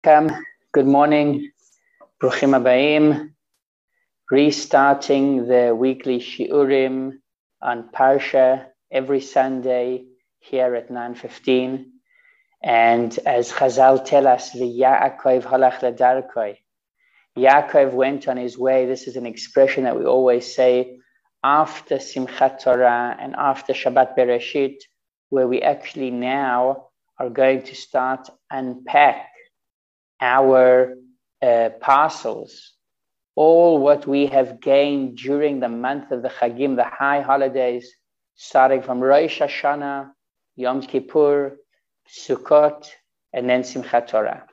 Welcome. Good morning. Bruchim Habayim. Restarting the weekly shiurim on Parsha every Sunday here at 9:15. And as Chazal tell us, Yaakov halach ledarkoi. Yaakov went on his way. This is an expression that we always say after Simchat Torah and after Shabbat Bereshit, where we actually now are going to start unpack our parcels, all what we have gained during the month of the Chagim, the high holidays, starting from Rosh Hashanah, Yom Kippur, Sukkot, and then Simchat Torah.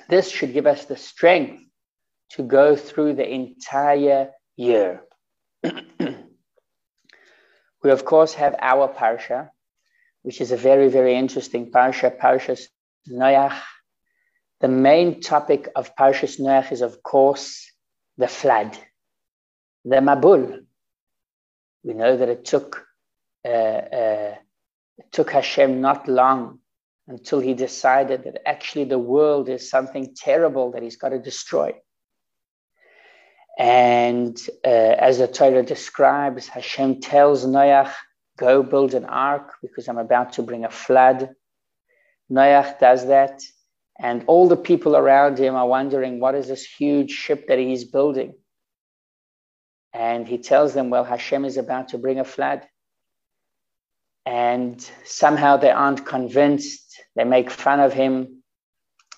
This should give us the strength to go through the entire year. We, of course, have our Parsha, which is a very, very interesting Parsha, Parsha Noach. The main topic of Parsha Noach is, of course, the flood, the Mabul. We know that it took Hashem not long until he decided that actually the world is something terrible that he's got to destroy. And as the Torah describes, Hashem tells Noach, go build an ark because I'm about to bring a flood. Noach does that. And all the people around him are wondering, what is this huge ship that he's building? And he tells them, well, Hashem is about to bring a flood. And somehow they aren't convinced. They make fun of him.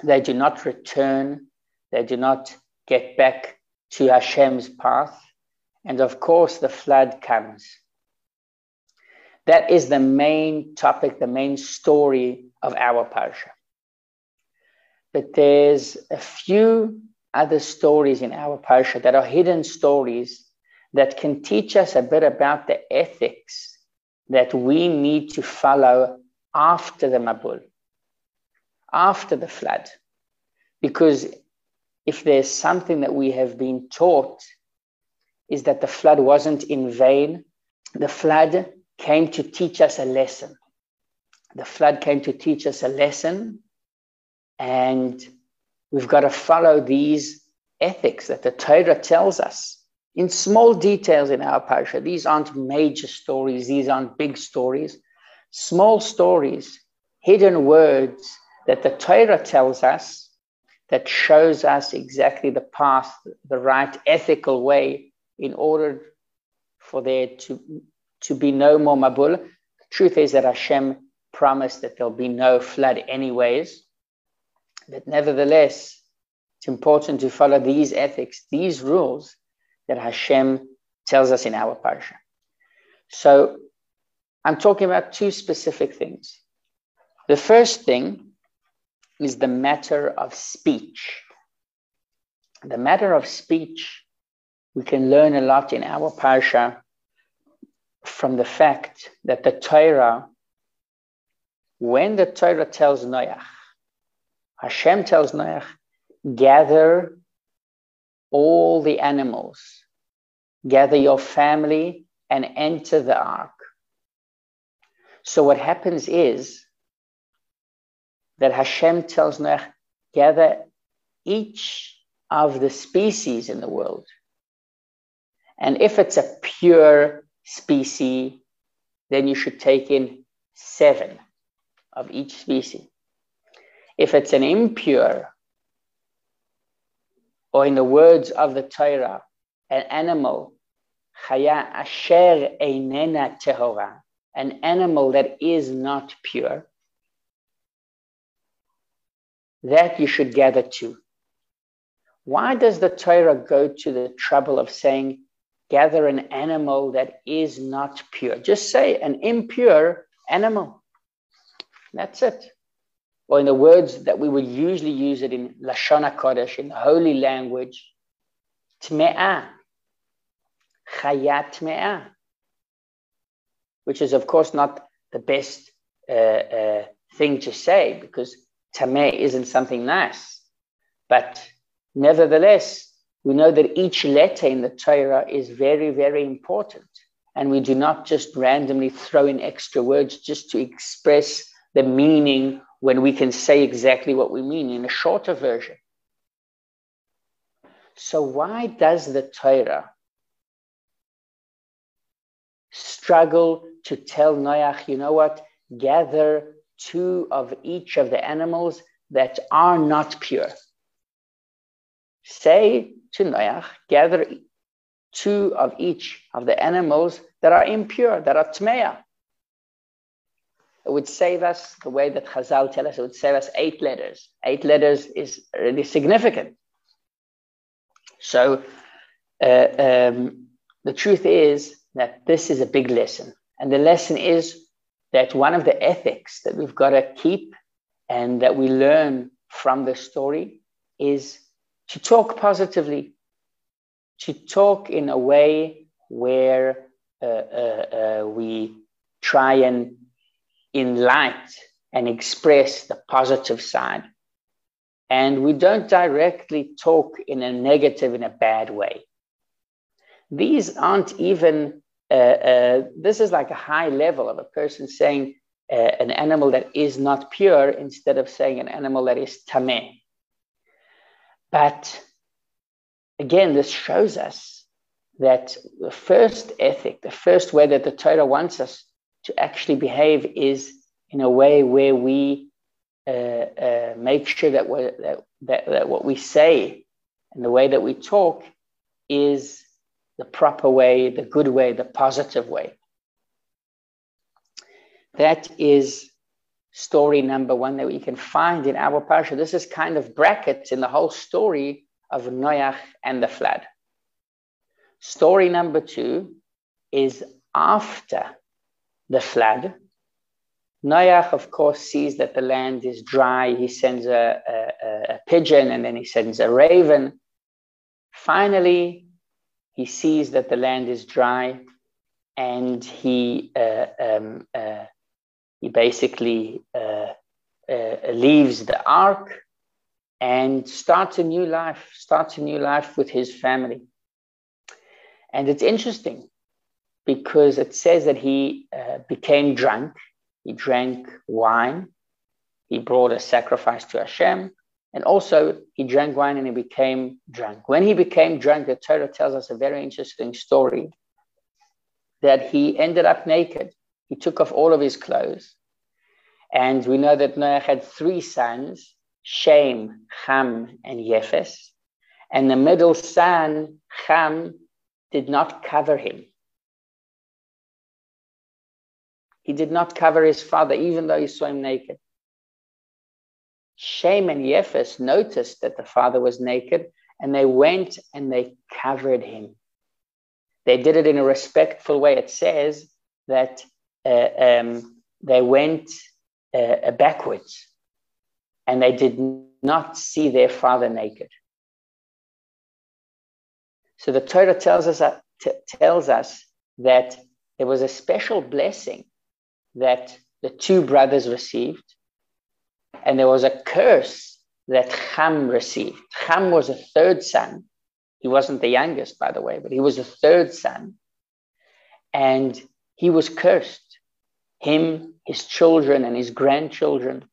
They do not return. They do not get back to Hashem's path. And of course, the flood comes. That is the main topic, the main story of our Parsha. But there's a few other stories in our Parsha that are hidden stories that can teach us a bit about the ethics that we need to follow after the Mabul, after the flood. Because if there's something that we have been taught, is that the flood wasn't in vain. The flood came to teach us a lesson. The flood came to teach us a lesson. And we've got to follow these ethics that the Torah tells us in small details in our Parsha. These aren't major stories. These aren't big stories. Small stories, hidden words that the Torah tells us that shows us exactly the path, the right ethical way in order for there to be no more Mabul. The truth is that Hashem promised that there'll be no flood anyways. But nevertheless, it's important to follow these ethics, these rules that Hashem tells us in our Parsha. So I'm talking about two specific things. The first thing is the matter of speech. The matter of speech, we can learn a lot in our Parsha from the fact that the Torah, when the Torah tells Noach, Hashem tells Noach, gather all the animals, gather your family and enter the ark. So what happens is that Hashem tells Noach, gather each of the species in the world. And if it's a pure species, then you should take in 7 of each species. If it's an impure, or in the words of the Torah, an animal, chaya asher einena tehora, an animal that is not pure, that you should gather too. Why does the Torah go to the trouble of saying, gather an animal that is not pure? Just say an impure animal. That's it. Or in the words that we would usually use it in Lashon HaKodesh, in the holy language, Tme'ah, Chaya Tme'ah, which is, of course, not the best thing to say because Tameh isn't something nice. But nevertheless, we know that each letter in the Torah is very, very important. And we do not just randomly throw in extra words just to express the meaning when we can say exactly what we mean in a shorter version? So why does the Torah struggle to tell Noach, you know what, gather 2 of each of the animals that are not pure? Say to Noach, gather 2 of each of the animals that are impure, that are tmeah. It would save us, the way that Chazal tell us, it would save us 8 letters. 8 letters is really significant. So the truth is that this is a big lesson. And the lesson is that one of the ethics that we've got to keep and that we learn from the story is to talk positively, to talk in a way where we try and enlighten and express the positive side. And we don't directly talk in a negative, in a bad way. These aren't even, this is like a high level of a person saying an animal that is not pure instead of saying an animal that is tameh. But again, this shows us that the first ethic, the first way that the Torah wants us to actually behave is in a way where we make sure that what we say and the way that we talk is the proper way, the good way, the positive way. That is story number 1 that we can find in our parsha. This is kind of brackets in the whole story of Noach and the flood. Story number 2 is after the flood. Noach, of course, sees that the land is dry. He sends a pigeon, and then he sends a raven. Finally, he sees that the land is dry, and he basically leaves the ark and starts a new life with his family. And it's interesting because it says that he became drunk. He drank wine. He brought a sacrifice to Hashem. And also he drank wine and he became drunk. When he became drunk, the Torah tells us a very interesting story that he ended up naked. He took off all of his clothes. And we know that Noach had 3 sons, Shem, Ham, and Yefes. And the middle son, Ham, did not cover him. He did not cover his father, even though he saw him naked. Shem and Yefes noticed that the father was naked, and they went and they covered him. They did it in a respectful way. It says that they went backwards, and they did not see their father naked. So the Torah tells us that there was a special blessing that the 2 brothers received, and there was a curse that Ham received. Ham was a 3rd son. He wasn't the youngest, by the way, but he was a 3rd son. And he was cursed. Him, his children, and his grandchildren,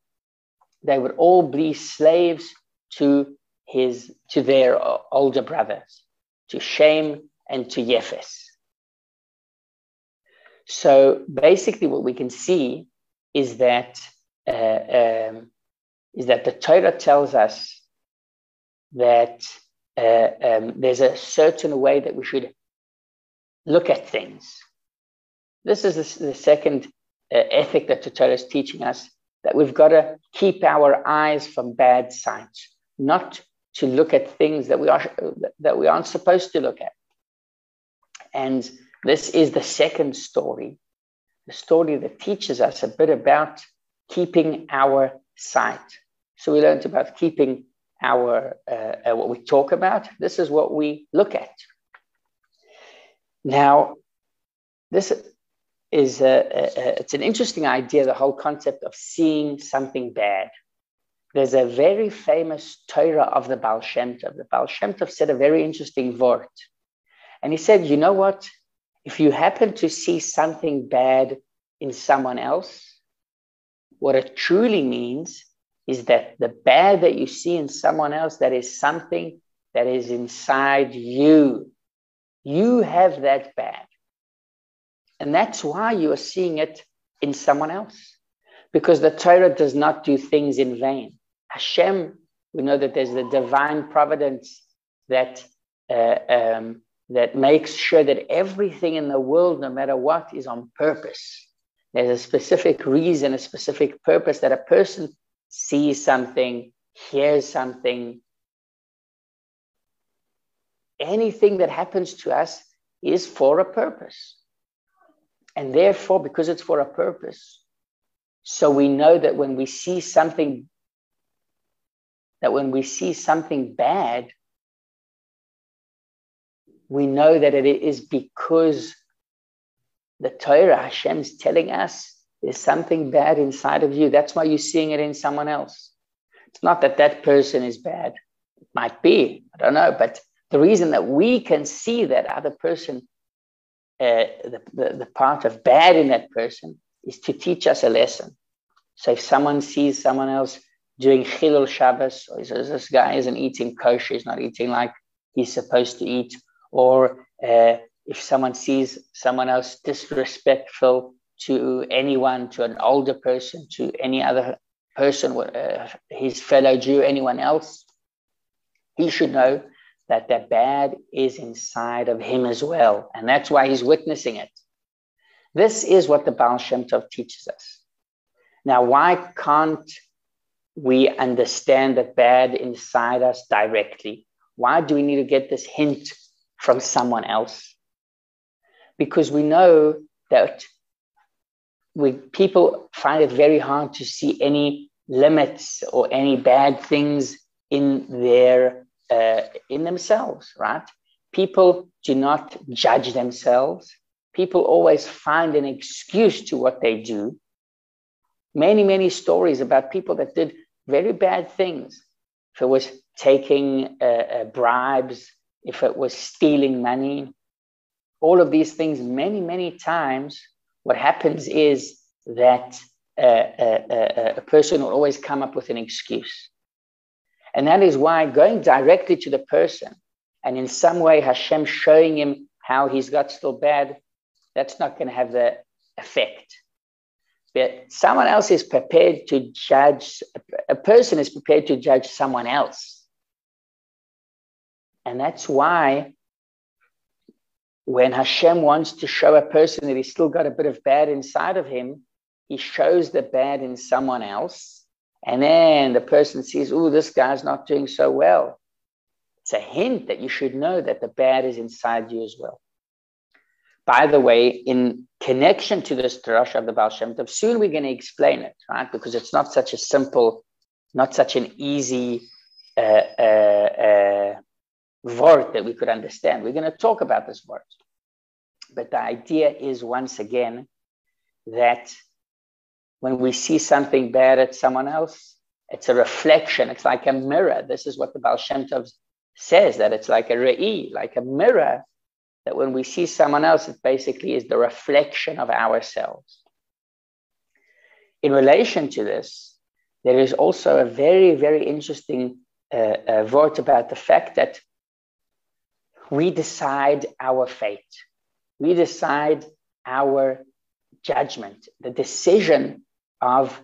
they would all be slaves to their older brothers, to Shem and to Yefes. So basically what we can see is that the Torah tells us that there's a certain way that we should look at things. This is the second ethic that the Torah is teaching us, that we've got to keep our eyes from bad sights, not to look at things that we aren't supposed to look at. And this is the second story, the story that teaches us a bit about keeping our sight. So we learned about keeping our what we talk about. This is what we look at. Now, this is it's an interesting idea, the whole concept of seeing something bad. There's a very famous Torah of the Baal Shem Tov. The Baal Shem Tov said a very interesting word. And he said, you know what? If you happen to see something bad in someone else, What it truly means is that the bad that you see in someone else, that is something that is inside you. You have that bad. And that's why you are seeing it in someone else. Because the Torah does not do things in vain. Hashem, we know that there's the divine providence that makes sure that everything in the world, no matter what, is on purpose. There's a specific reason, a specific purpose that a person sees something, hears something. Anything that happens to us is for a purpose. And therefore, because it's for a purpose, so we know that when we see something bad, we know that it is because the Torah, Hashem's telling us there's something bad inside of you. That's why you're seeing it in someone else. It's not that that person is bad. It might be, I don't know. But the reason that we can see that other person, the part of bad in that person, is to teach us a lesson. So if someone sees someone else doing Chilul Shabbos, or says, this guy isn't eating kosher, he's not eating like he's supposed to eat, or if someone sees someone else disrespectful to anyone, to an older person, to any other person, his fellow Jew, anyone else, he should know that the bad is inside of him as well. And that's why he's witnessing it. This is what the Baal Shem Tov teaches us. Now, why can't we understand the bad inside us directly? Why do we need to get this hint from someone else? Because we know that people find it very hard to see any limits or any bad things in themselves, right? People do not judge themselves. People always find an excuse to what they do. Many, many stories about people that did very bad things. If it was taking bribes, if it was stealing money, all of these things, many, many times, what happens is that a person will always come up with an excuse. And that is why going directly to the person and in some way Hashem showing him how he's got still bad, that's not going to have the effect. But someone else is prepared to judge, a person is prepared to judge someone else. And that's why when Hashem wants to show a person that he's still got a bit of bad inside of him, he shows the bad in someone else. And then the person sees, oh, this guy's not doing so well. It's a hint that you should know that the bad is inside you as well. By the way, in connection to this drasha of the Baal Shem Tov, soon we're going to explain it, right? Because it's not such a simple, not such an easy word that we could understand. We're going to talk about this word. But the idea is, once again, that when we see something bad at someone else, it's a reflection. It's like a mirror. This is what the Baal Shem Tov says, that it's like a re'i, like a mirror, that when we see someone else, it basically is the reflection of ourselves. In relation to this, there is also a very, very interesting word about the fact that we decide our fate. We decide our judgment. The decision of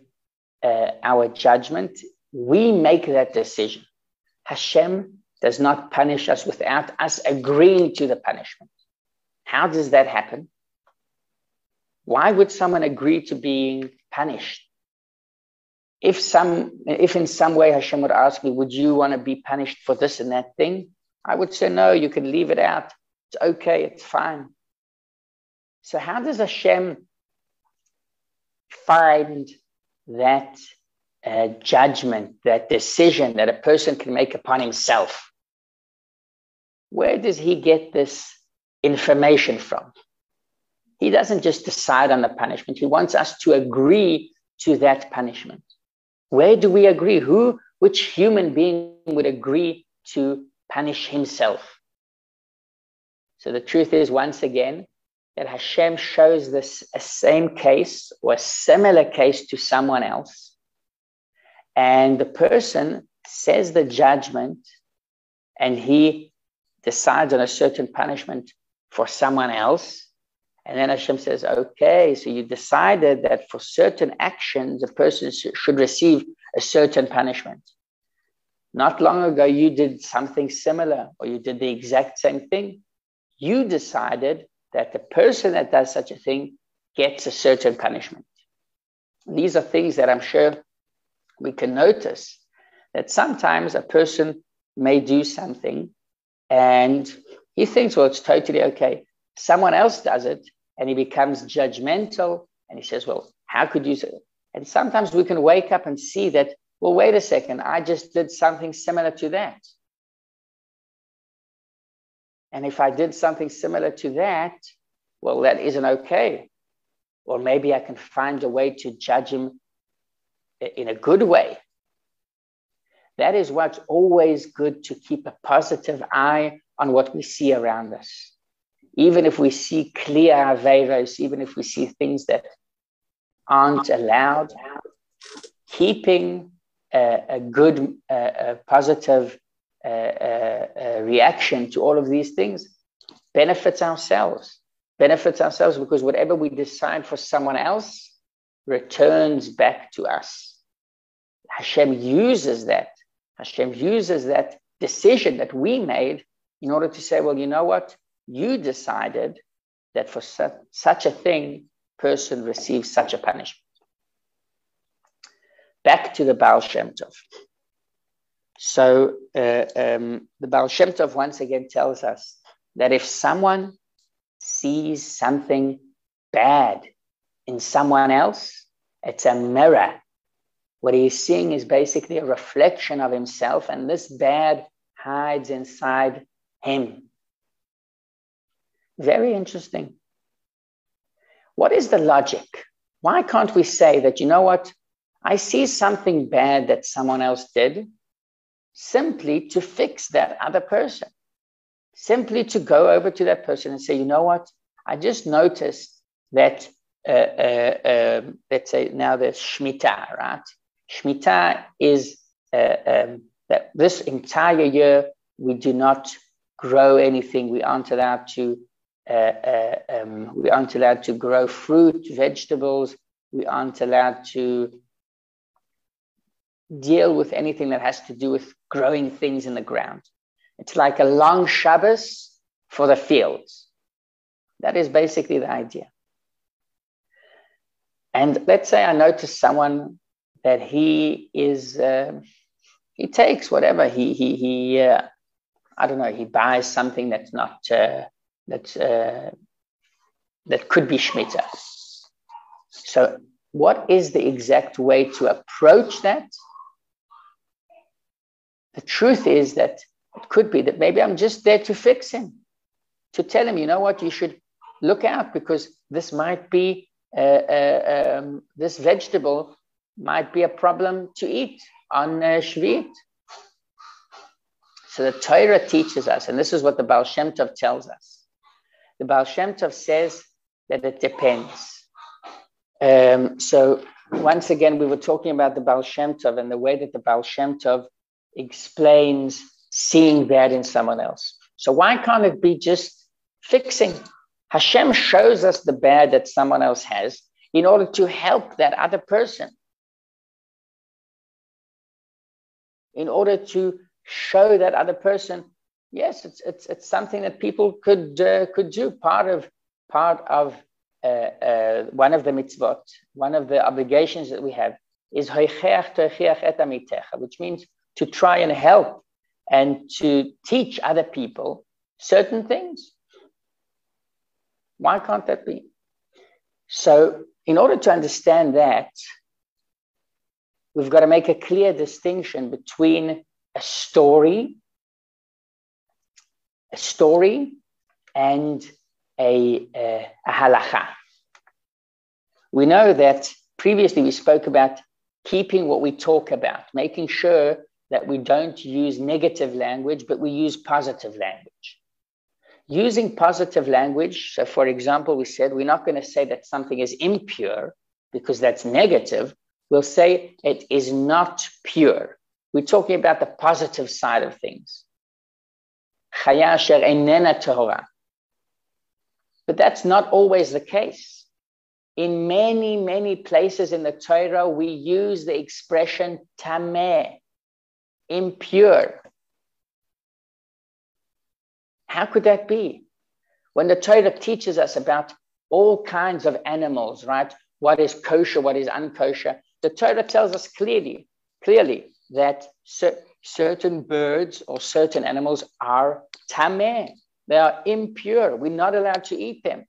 our judgment, we make that decision. Hashem does not punish us without us agreeing to the punishment. How does that happen? Why would someone agree to being punished? If in some way Hashem would ask me, would you want to be punished for this and that thing? I would say, no, you can leave it out. It's okay, it's fine. So how does Hashem find that judgment, that decision that a person can make upon himself? Where does he get this information from? He doesn't just decide on the punishment. He wants us to agree to that punishment. Where do we agree? Which human being would agree to punish himself? So the truth is, once again, that Hashem shows this a same case or a similar case to someone else, and the person says the judgment, and he decides on a certain punishment for someone else, and then Hashem says, okay, so you decided that for certain actions, a person should receive a certain punishment. Not long ago, you did something similar, or you did the exact same thing. You decided that the person that does such a thing gets a certain punishment. These are things that I'm sure we can notice, that sometimes a person may do something and he thinks, well, it's totally okay. Someone else does it and he becomes judgmental and he says, well, how could you say it? And sometimes we can wake up and see that, well, wait a second, I just did something similar to that. And if I did something similar to that, well, that isn't okay. Or maybe I can find a way to judge him in a good way. That is what's always good, to keep a positive eye on what we see around us. Even if we see clear averos, even if we see things that aren't allowed, keeping a good, positive reaction to all of these things benefits ourselves. Because whatever we decide for someone else returns back to us. Hashem uses that decision that we made in order to say, well, you know what? You decided that for such a thing, person receives such a punishment. Back to the Baal Shem Tov. So the Baal Shem Tov once again tells us that if someone sees something bad in someone else, it's a mirror. What he's seeing is basically a reflection of himself, and this bad hides inside him. Very interesting. What is the logic? Why can't we say that, you know what, I see something bad that someone else did, simply to fix that other person, simply to go over to that person and say, you know what, I just noticed that, let's say now there's Shemitah, right? Shemitah is that this entire year we do not grow anything. We aren't allowed to grow fruit, vegetables. We aren't allowed to deal with anything that has to do with growing things in the ground. It's like a long Shabbos for the fields. That is basically the idea. And let's say I notice someone that he takes whatever, I don't know, he buys something that's not, that could be Shemitah. So what is the exact way to approach that? The truth is that it could be that maybe I'm just there to fix him, to tell him, you know what, you should look out, because this might be, this vegetable might be a problem to eat on Shvit. So the Torah teaches us, and this is what the Baal Shem Tov tells us. The Baal Shem Tov says that it depends. So once again, we were talking about the Baal Shem Tov and the way that the Baal Shem Tov explains seeing bad in someone else. So why can't it be just fixing? Hashem shows us the bad that someone else has in order to help that other person, in order to show that other person, yes, it's something that people could do. Part of one of the mitzvot, one of the obligations that we have is hoicheach toichiach et amitecha, which means to try and help and to teach other people certain things. Why can't that be? So in order to understand that, we've got to make a clear distinction between a story and a halacha. We know that previously we spoke about keeping what we talk about, making sure that we don't use negative language, but we use positive language. Using positive language. So for example, we said we're not going to say that something is impure because that's negative. We'll say it is not pure. We're talking about the positive side of things. Chaya asher einena tahora. But that's not always the case. In many, many places in the Torah, we use the expression tameh, impure. How could that be? When the Torah teaches us about all kinds of animals, right? What is kosher, what is unkosher? The Torah tells us clearly that certain birds or certain animals are tameh. They are impure. We're not allowed to eat them.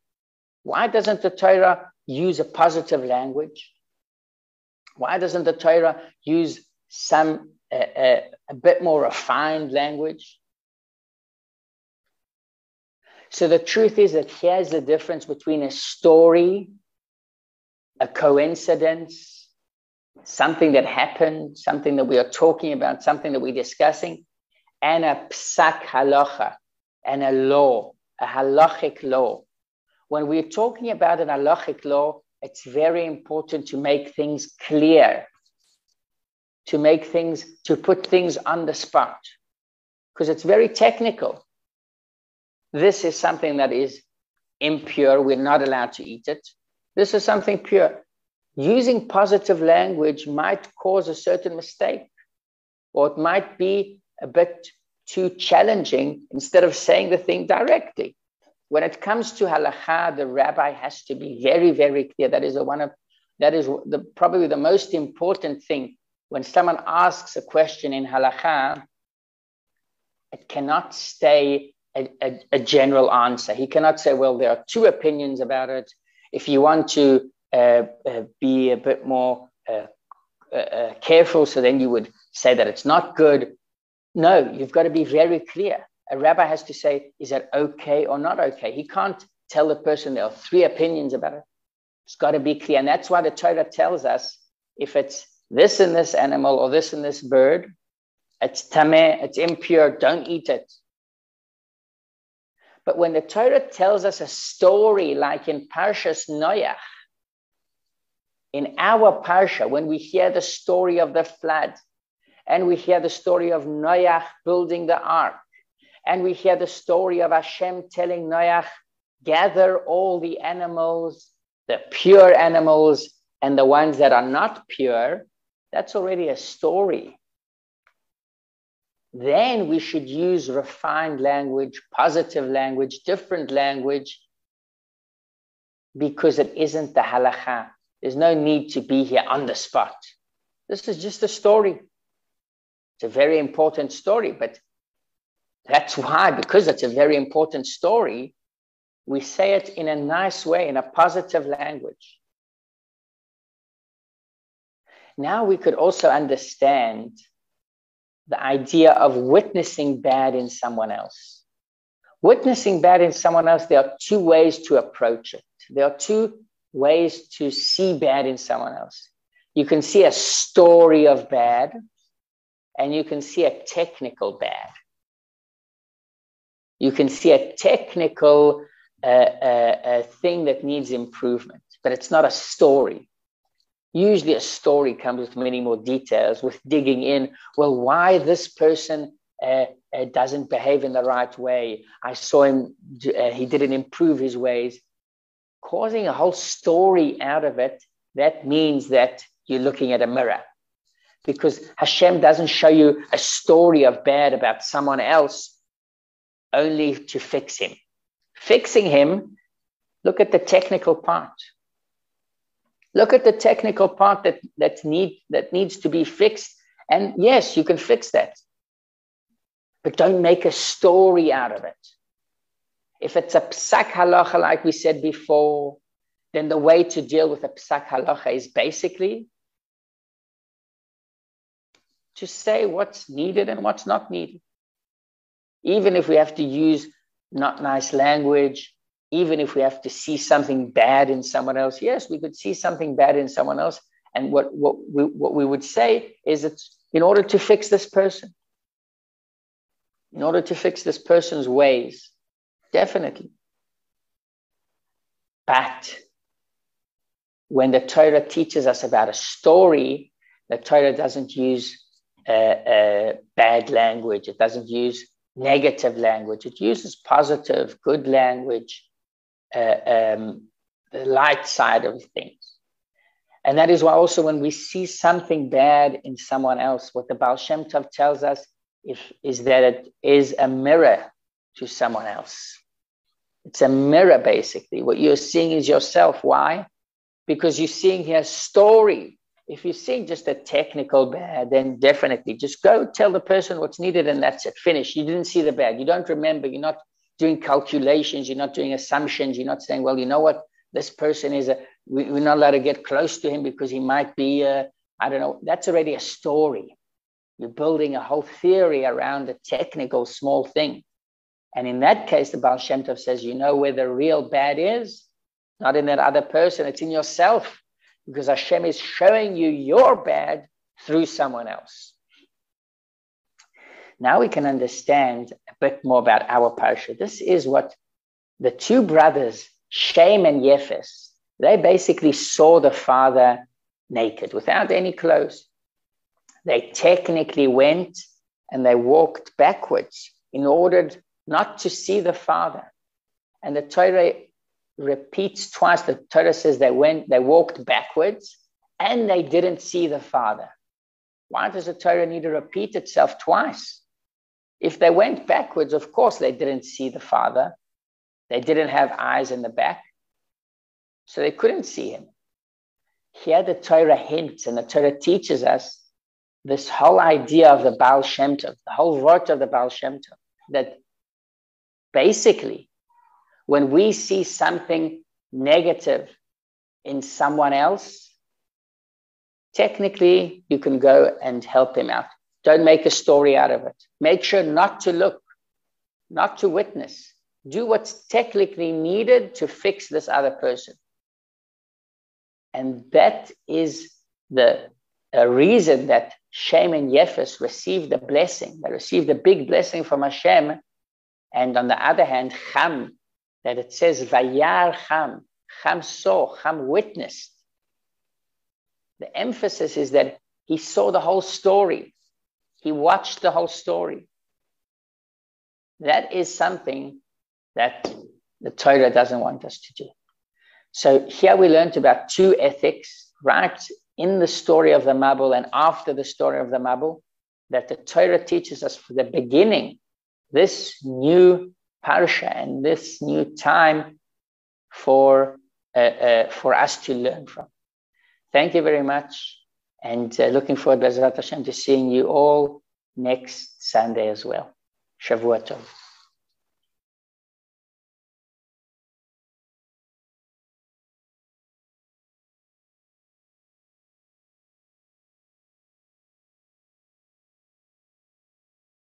Why doesn't the Torah use a positive language? Why doesn't the Torah use some a bit more refined language? So the truth is that here's the difference between a story, a coincidence, something that happened, something that we are talking about, something that we're discussing, and a psak halacha, and a law, a halachic law. When we're talking about an halachic law, it's very important to make things clear, to put things on the spot, because it's very technical. This is something that is impure. We're not allowed to eat it. This is something pure. Using positive language might cause a certain mistake, or it might be a bit too challenging instead of saying the thing directly. When it comes to halakha, the rabbi has to be very, very clear. That is probably the most important thing. When someone asks a question in halakha, it cannot stay a general answer. He cannot say, well, there are two opinions about it. If you want to be a bit more careful, so then you would say that it's not good. No, you've got to be very clear. A rabbi has to say, is that okay or not okay? He can't tell the person there are three opinions about it. It's got to be clear. And that's why the Torah tells us if it's this and this animal or this and this bird, it's tameh, it's impure, don't eat it. But when the Torah tells us a story like in Parsha Noach, in our Parsha, when we hear the story of the flood, and we hear the story of Noach building the ark, and we hear the story of Hashem telling Noach, gather all the animals, the pure animals, and the ones that are not pure, that's already a story. Then we should use refined language, positive language, different language, because it isn't the halakha. There's no need to be here on the spot. This is just a story. It's a very important story, but that's why, because it's a very important story, we say it in a nice way, in a positive language. Now we could also understand the idea of witnessing bad in someone else. Witnessing bad in someone else, there are two ways to approach it. There are two ways to see bad in someone else. You can see a story of bad, and you can see a technical bad. You can see a technical thing that needs improvement, but it's not a story. Usually a story comes with many more details, with digging in, well, why this person doesn't behave in the right way. I saw him, he didn't improve his ways. Causing a whole story out of it, that means that you're looking at a mirror. Because Hashem doesn't show you a story of bad about someone else only to fix him. Fixing him, look at the technical part. Look at the technical part that needs to be fixed. And yes, you can fix that. But don't make a story out of it. If it's a psak halacha, like we said before, then the way to deal with a psak halacha is basically to say what's needed and what's not needed. Even if we have to use not nice language, even if we have to see something bad in someone else, yes, we could see something bad in someone else. And what we would say is that in order to fix this person, in order to fix this person's ways, definitely. But when the Torah teaches us about a story, the Torah doesn't use bad language. It doesn't use negative language. It uses positive, good language, the light side of things. And that is why also when we see something bad in someone else, what the Baal Shem Tov tells us is that it is a mirror to someone else. It's a mirror, basically. What you're seeing is yourself. Why? Because you're seeing here a story. If you're seeing just a technical bad, then definitely just go tell the person what's needed and that's it. Finish. You didn't see the bad. You don't remember. You're not doing calculations. You're not doing assumptions. You're not saying, well, you know what? This person is we're not allowed to get close to him because he might be, I don't know. That's already a story. You're building a whole theory around a technical small thing. And in that case, the Baal Shem Tov says, you know where the real bad is? Not in that other person. It's in yourself. Because Hashem is showing you your bad through someone else. Now we can understand a bit more about our parsha. This is what the two brothers, Shem and Yefes, they basically saw the father naked, without any clothes. They technically went and they walked backwards in order not to see the father. And the Torah repeats twice. The Torah says they walked backwards and they didn't see the father. Why does the Torah need to repeat itself twice? If they went backwards, of course they didn't see the father. They didn't have eyes in the back, so they couldn't see him. Here the Torah hints and the Torah teaches us this whole idea of the Baal Shem Tov, the whole word of the Baal Shem Tov, that basically when we see something negative in someone else, technically you can go and help him out. Don't make a story out of it. Make sure not to look, not to witness. Do what's technically needed to fix this other person. And that is the reason that Shem and Yefes received a blessing. They received a big blessing from Hashem. And on the other hand, Cham, that it says, Vayar Cham, Cham saw, Cham witnessed. The emphasis is that he saw the whole story. He watched the whole story. That is something that the Torah doesn't want us to do. So here we learned about two ethics, right in the story of the Mabul and after the story of the Mabul, that the Torah teaches us for the beginning, this new Parsha and this new time for us to learn from. Thank you very much. And looking forward, Bezrat Hashem, to seeing you all next Sunday as well. Shavua Tov.